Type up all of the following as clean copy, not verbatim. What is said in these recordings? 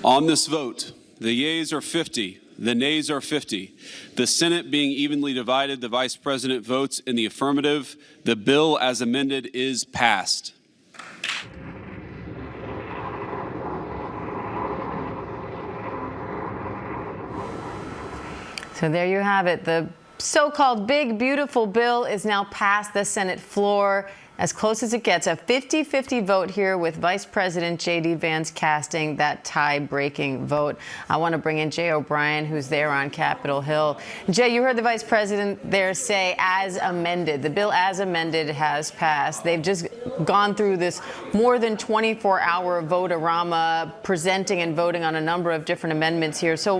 On this vote, the yeas are 50, the nays are 50. The Senate being evenly divided, the Vice President votes in the affirmative. The bill as amended is passed. So there you have it. The so-called big, beautiful bill is now past the Senate floor. As close as it gets, a 50-50 vote here with Vice President JD Vance casting that tie-breaking vote. I want to bring in Jay O'Brien, who's there on Capitol Hill. Jay, you heard the Vice President there say as amended. The bill as amended has passed. They've just gone through this more than 24-hour vote-a-rama, presenting and voting on a number of different amendments here. So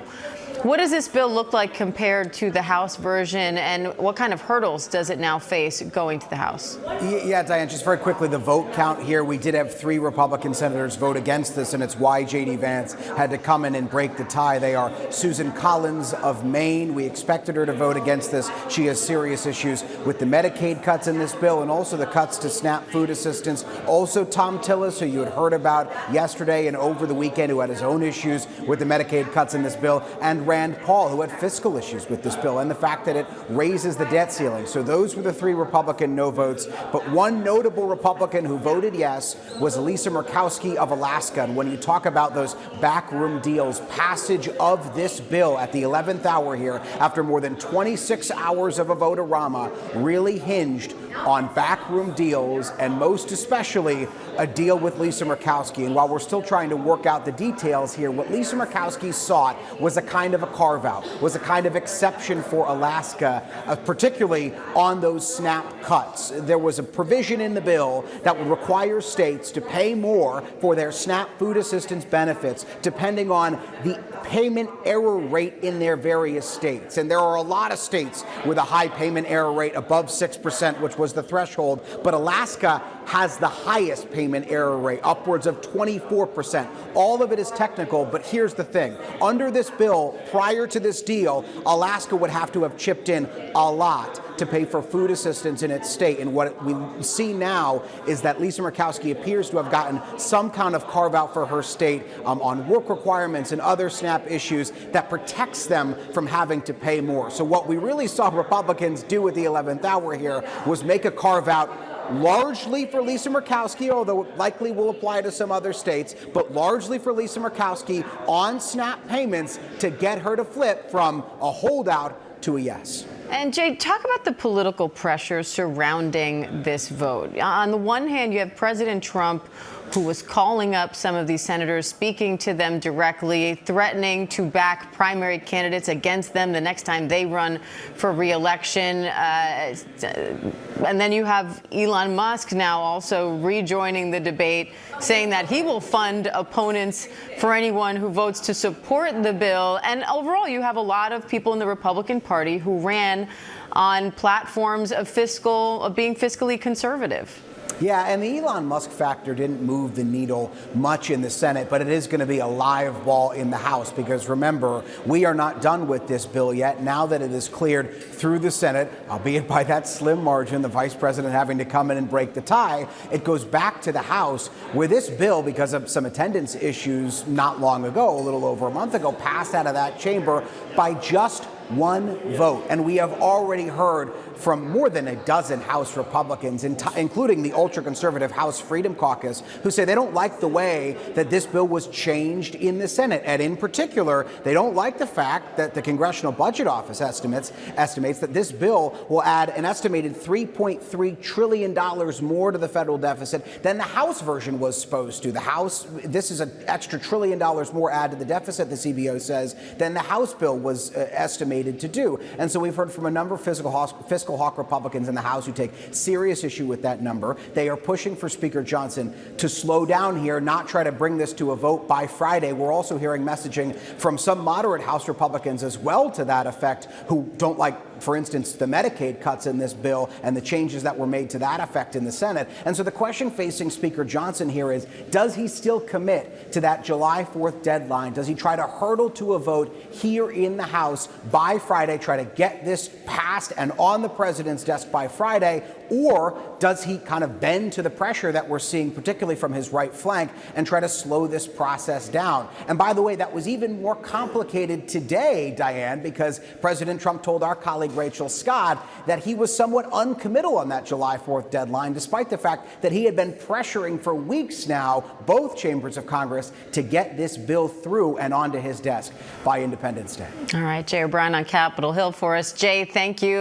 what does this bill look like compared to the House version, and what kind of hurdles does it now face going to the House? Yeah, Diane, just very quickly, the vote count here, we did have 3 Republican senators vote against this, and it's why J.D. Vance had to come in and break the tie. They are Susan Collins of Maine. We expected her to vote against this. She has serious issues with the Medicaid cuts in this bill and also the cuts to SNAP food assistance. Also, Tom Tillis, who you had heard about yesterday and over the weekend, who had his own issues with the Medicaid cuts in this bill, and Rand Paul, who had fiscal issues with this bill and the fact that it raises the debt ceiling. So those were the 3 Republican no votes. But one notable Republican who voted yes was Lisa Murkowski of Alaska. And when you talk about those backroom deals, passage of this bill at the 11th hour here, after more than 26 hours of a vote-a-rama, really hinged on backroom deals, and most especially a deal with Lisa Murkowski. And while we're still trying to work out the details here, what Lisa Murkowski sought was a kind of a carve-out, was a kind of exception for Alaska, particularly on those SNAP cuts. There was a provision in the bill that would require states to pay more for their SNAP food assistance benefits, depending on the payment error rate in their various states. And there are a lot of states with a high payment error rate above 6%, which was the threshold, but Alaska has the highest payment error rate, upwards of 24%. All of it is technical, but here's the thing. Under this bill, prior to this deal, Alaska would have to have chipped in a lot to pay for food assistance in its state. And what we see now is that Lisa Murkowski appears to have gotten some kind of carve-out for her state on work requirements and other SNAP issues that protects them from having to pay more. So what we really saw Republicans do at the 11th hour here was make a carve-out largely for Lisa Murkowski, although it likely will apply to some other states, but largely for Lisa Murkowski on SNAP payments to get her to flip from a holdout to a yes. And Jay, talk about the political pressure surrounding this vote. On the one hand, you have President Trump, who was calling up some of these senators, speaking to them directly, threatening to back primary candidates against them the next time they run for re-election. And then you have Elon Musk now also rejoining the debate, saying that he will fund opponents for anyone who votes to support the bill. And overall, you have a lot of people in the Republican Party who ran on platforms of being fiscally conservative. Yeah, and the Elon Musk factor didn't move the needle much in the Senate, but it is going to be a live ball in the House because, remember, we are not done with this bill yet. Now that it is cleared through the Senate, albeit by that slim margin, the vice president having to come in and break the tie, it goes back to the House where this bill, because of some attendance issues not long ago, a little over a month ago, passed out of that chamber by just one vote. And we have already heard from more than a dozen House Republicans, including the ultra-conservative House Freedom Caucus, who say they don't like the way that this bill was changed in the Senate. And in particular, they don't like the fact that the Congressional Budget Office estimates that this bill will add an estimated $3.3 trillion more to the federal deficit than the House version was supposed to. The House, this is an extra $1 trillion more add to the deficit, the CBO says, than the House bill was estimated to do. And so we've heard from a number of fiscal hawk Republicans in the House who take serious issue with that number. They are pushing for Speaker Johnson to slow down here, not try to bring this to a vote by Friday. We're also hearing messaging from some moderate House Republicans as well to that effect, who don't like, for instance, the Medicaid cuts in this bill and the changes that were made to that effect in the Senate. And so the question facing Speaker Johnson here is, does he still commit to that July 4th deadline? Does he try to hurdle to a vote here in the House by Friday, try to get this passed and on the president's desk by Friday? Or does he kind of bend to the pressure that we're seeing, particularly from his right flank, and try to slow this process down? And by the way, that was even more complicated today, Diane, because President Trump told our colleague Rachel Scott that he was somewhat uncommittal on that July 4th deadline, despite the fact that he had been pressuring for weeks now both chambers of Congress to get this bill through and onto his desk by Independence Day. All right, Jay O'Brien on Capitol Hill for us. Jay, thank you.